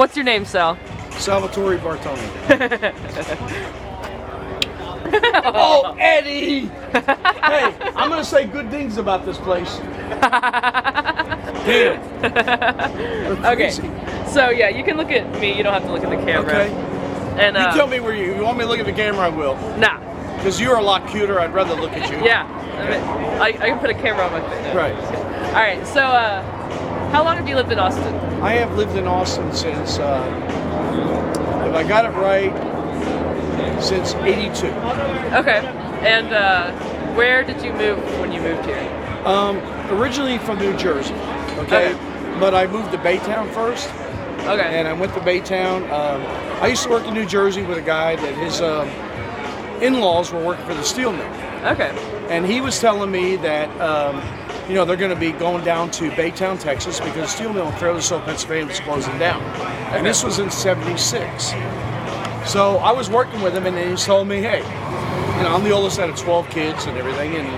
What's your name, Sal? Salvatore Bartoni. Oh, Eddie! Hey, I'm gonna say good things about this place. Damn. Okay. So yeah, you can look at me. You don't have to look at the camera. Okay. And You tell me where you want me to look at the camera. I will. Nah. Because you're a lot cuter. I'd rather look at you. Yeah. I can put a camera on my face. Right. All right. So how long have you lived in Austin? I have lived in Austin since, if I got it right, since '82. Okay. And where did you move when you moved here? Originally from New Jersey. Okay. But I moved to Baytown first. Okay. And I went to Baytown. I used to work in New Jersey with a guy that his in-laws were working for the steel mill. Okay. And he was telling me that, they're going to be going down to Baytown, Texas, because the steel mill in Fairlessville, Pennsylvania was closing down. And this was in '76. So I was working with him, and he told me, hey, I'm the oldest out of 12 kids and everything. And,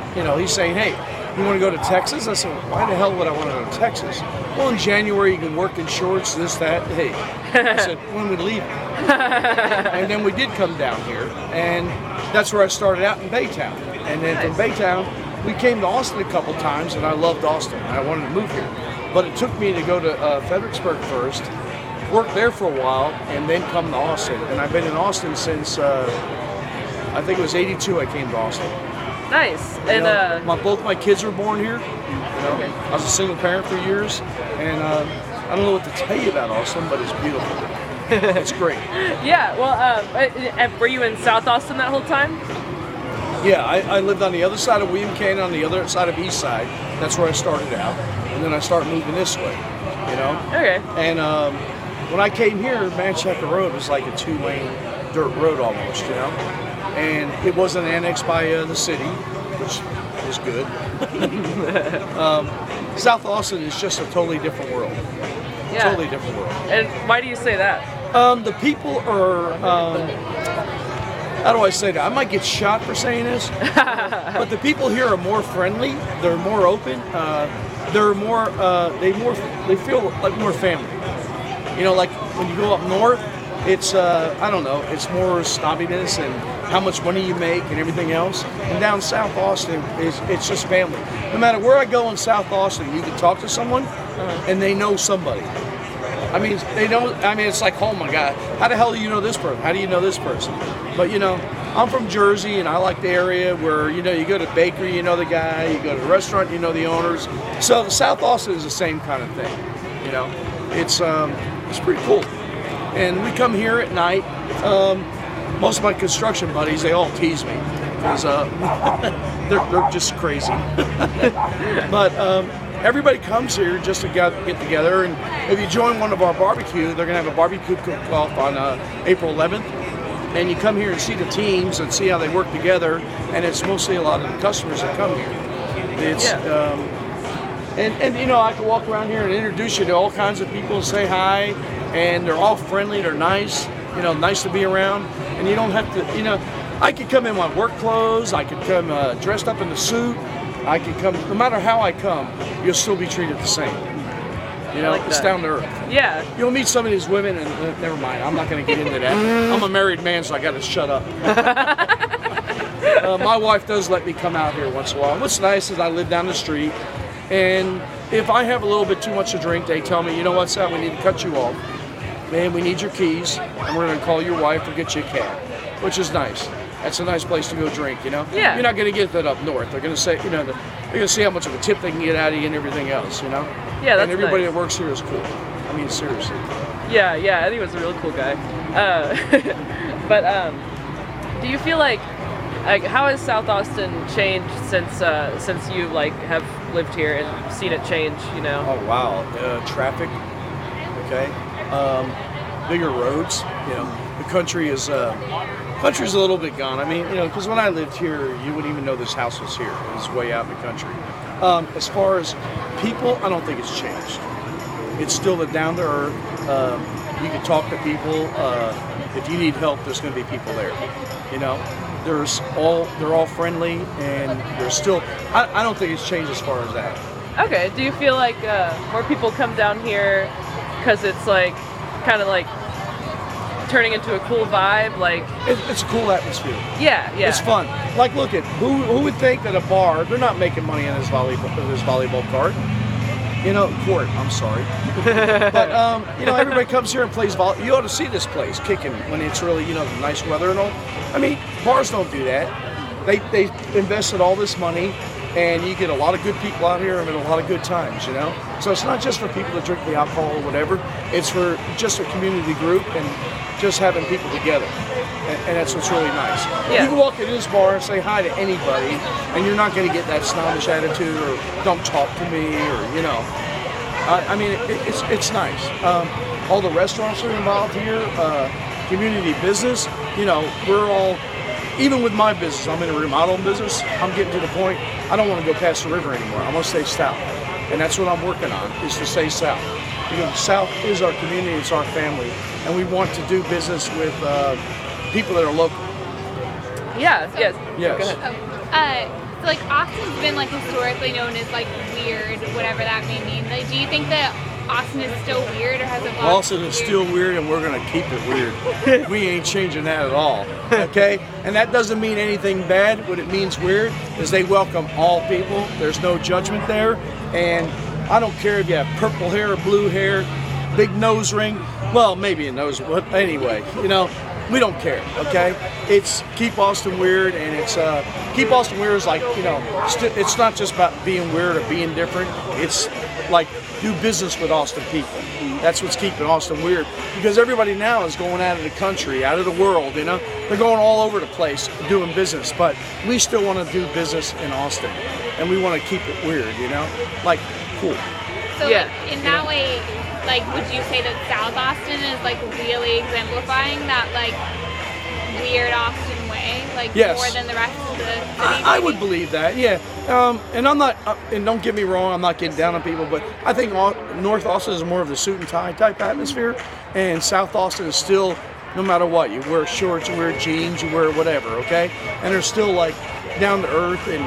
he's saying, hey, you want to go to Texas? I said, why the hell would I want to go to Texas? Well, in January, you can work in shorts, this, that. Hey, I said, when we leave? And then we did come down here, and that's where I started out in Baytown. And then from Baytown, we came to Austin a couple times, and I loved Austin. And I wanted to move here. But it took me to go to Fredericksburg first, work there for a while, and then come to Austin. And I've been in Austin since, I think it was '82 I came to Austin. Nice. And both my kids were born here. I was a single parent for years, and I don't know what to tell you about Austin, but it's beautiful. It's great. Yeah. Well, were you in South Austin that whole time? Yeah, I lived on the other side of William Canyon, on the other side of East Side. That's where I started out, and then I started moving this way. Okay. And when I came here, Manchester Road was like a two-lane dirt road almost. And it wasn't annexed by the city, which was good. South Austin is just a totally different world. Yeah. Totally different world. And why do you say that? The people are, how do I say that? I might get shot for saying this, but the people here are more friendly. They're more open. They're more, they feel like more family. Like when you go up north, it's, I don't know, it's more snobbiness and how much money you make and everything else. And down South Austin, it's just family. No matter where I go in South Austin, you can talk to someone and they know somebody. It's like, oh my God, how the hell do you know this person? How do you know this person? But I'm from Jersey, and I like the area where, you go to bakery, you know the guy, you go to the restaurant, you know the owners. So South Austin is the same kind of thing, It's pretty cool. And we come here at night. Most of my construction buddies, they all tease me because they're just crazy. But everybody comes here just to get together. And if you join one of our barbecue, they're going to have a barbecue cook-off on April 11th. And you come here and see the teams and see how they work together. And it's mostly a lot of the customers that come here. It's I can walk around here and introduce you to all kinds of people and say hi. And they're all friendly, they're nice, nice to be around. And you don't have to, I could come in my work clothes, I could come dressed up in the suit, I could come, no matter how I come, you'll still be treated the same. It's down to earth. Yeah. You'll meet some of these women, and never mind, I'm not going to get into that. I'm a married man, so I got to shut up. My wife does let me come out here once in a while. What's nice is I live down the street, and if I have a little bit too much to drink, they tell me, you know what, Sal, we need to cut you off. Man, we need your keys, and we're going to call your wife or get you a cab, which is nice. That's a nice place to go drink, Yeah. You're not going to get that up north. They're going to say, they're going to see how much of a tip they can get out of you and everything else, Yeah, that's And everybody nice. that works here is cool. I mean, seriously. Yeah, I think he was a really cool guy. But do you feel like how has South Austin changed since you have lived here and seen it change? Oh wow, traffic. Okay, bigger roads. The country is country's a little bit gone. Because when I lived here, you wouldn't even know this house was here. It was way out in the country. As far as people, I don't think it's changed. It's still the down to earth. You can talk to people. If you need help, there's going to be people there. They're all friendly, and there's still. I don't think it's changed as far as that. Okay. Do you feel like more people come down here because it's like kind of like turning into a cool vibe, like It's a cool atmosphere. yeah. It's fun. Like, look at who would think that a bar, they're not making money on this volleyball court. I'm sorry, but everybody comes here and plays volleyball. You ought to see this place kicking when it's really nice weather and all. I mean, bars don't do that. They invested all this money, and you get a lot of good people out here having a lot of good times. So it's not just for people to drink the alcohol or whatever. It's for just a community group and just having people together, and that's what's really nice. Yeah. You can walk into this bar and say hi to anybody, and you're not going to get that snobbish attitude or don't talk to me or I mean, it's nice. All the restaurants are involved here. Community business. We're all. Even with my business, I'm in a remodeling business. I'm getting to the point I don't want to go past the river anymore. I'm going to stay south, and that's what I'm working on, is to stay south. Because south is our community, it's our family, and we want to do business with people that are local. Yes. Yes. Go ahead. So like Austin's been like historically known as like weird, whatever that may mean. Like, do you think that Austin is still weird, or has it evolved? Austin is still weird, and we're going to keep it weird. We ain't changing that at all, okay? And that doesn't mean anything bad. What it means weird is they welcome all people. There's no judgment there, and I don't care if you have purple hair or blue hair, big nose ring. Well, maybe a nose, but anyway, we don't care, okay? It's keep Austin weird, and it's keep Austin weird is like, it's not just about being weird or being different. It's like do business with Austin people. That's what's keeping Austin weird, because everybody now is going out of the country, out of the world, They're going all over the place doing business, but we still want to do business in Austin, and we want to keep it weird, Like, cool. So Yeah. in that way, like, would you say that South Austin is like really exemplifying that like weird Austin way, like Yes. more than the rest of the city? I would believe that, yeah. And I'm not, and don't get me wrong, I'm not getting down on people, but I think North Austin is more of the suit and tie type atmosphere, and South Austin is still, no matter what, you wear shorts, you wear jeans, you wear whatever, okay? And they're still like down to earth and